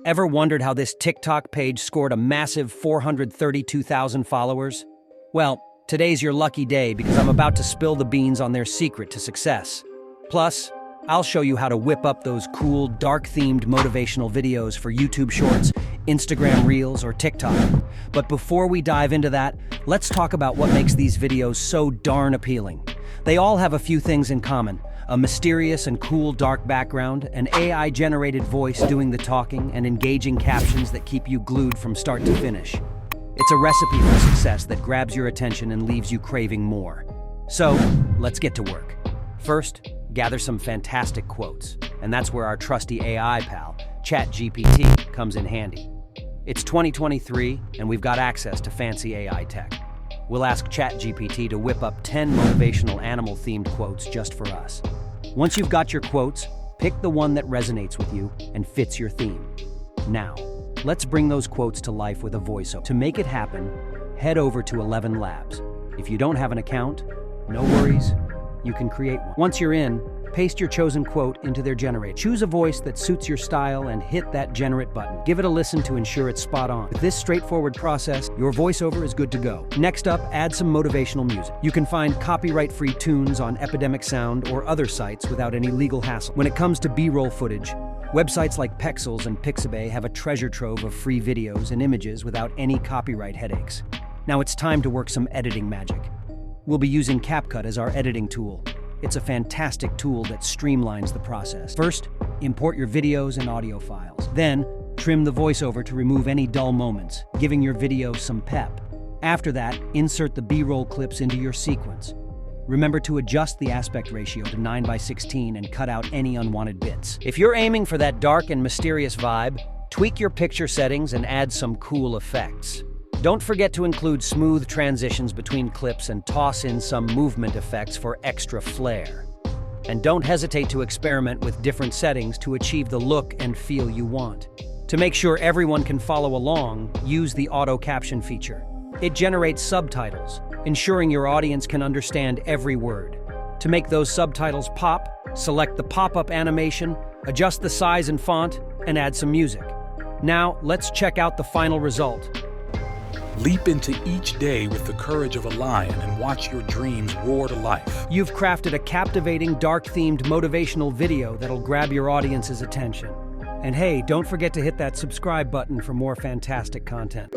Ever wondered how this TikTok page scored a massive 432,000 followers? Well, today's your lucky day because I'm about to spill the beans on their secret to success. Plus, I'll show you how to whip up those cool, dark-themed motivational videos for YouTube Shorts, Instagram Reels, or TikTok. But before we dive into that, let's talk about what makes these videos so darn appealing. They all have a few things in common: a mysterious and cool dark background, an AI-generated voice doing the talking, and engaging captions that keep you glued from start to finish. It's a recipe for success that grabs your attention and leaves you craving more. So, let's get to work. First, gather some fantastic quotes, and that's where our trusty AI pal, ChatGPT, comes in handy. It's 2023, and we've got access to fancy AI tech. We'll ask ChatGPT to whip up 10 motivational animal-themed quotes just for us. Once you've got your quotes, pick the one that resonates with you and fits your theme. Now, let's bring those quotes to life with a voiceover. To make it happen, head over to 11 Labs. If you don't have an account, no worries, you can create one. Once you're in, paste your chosen quote into their generator. Choose a voice that suits your style and hit that generate button. Give it a listen to ensure it's spot on. With this straightforward process, your voiceover is good to go. Next up, add some motivational music. You can find copyright-free tunes on Epidemic Sound or other sites without any legal hassle. When it comes to B-roll footage, websites like Pexels and Pixabay have a treasure trove of free videos and images without any copyright headaches. Now it's time to work some editing magic. We'll be using CapCut as our editing tool. It's a fantastic tool that streamlines the process. First, import your videos and audio files. Then, trim the voiceover to remove any dull moments, giving your video some pep. After that, insert the B-roll clips into your sequence. Remember to adjust the aspect ratio to 9:16 and cut out any unwanted bits. If you're aiming for that dark and mysterious vibe, tweak your picture settings and add some cool effects. Don't forget to include smooth transitions between clips and toss in some movement effects for extra flair. And don't hesitate to experiment with different settings to achieve the look and feel you want. To make sure everyone can follow along, use the auto caption feature. It generates subtitles, ensuring your audience can understand every word. To make those subtitles pop, select the pop-up animation, adjust the size and font, and add some music. Now, let's check out the final result. Leap into each day with the courage of a lion and watch your dreams roar to life. You've crafted a captivating, dark-themed motivational video that'll grab your audience's attention. And hey, don't forget to hit that subscribe button for more fantastic content.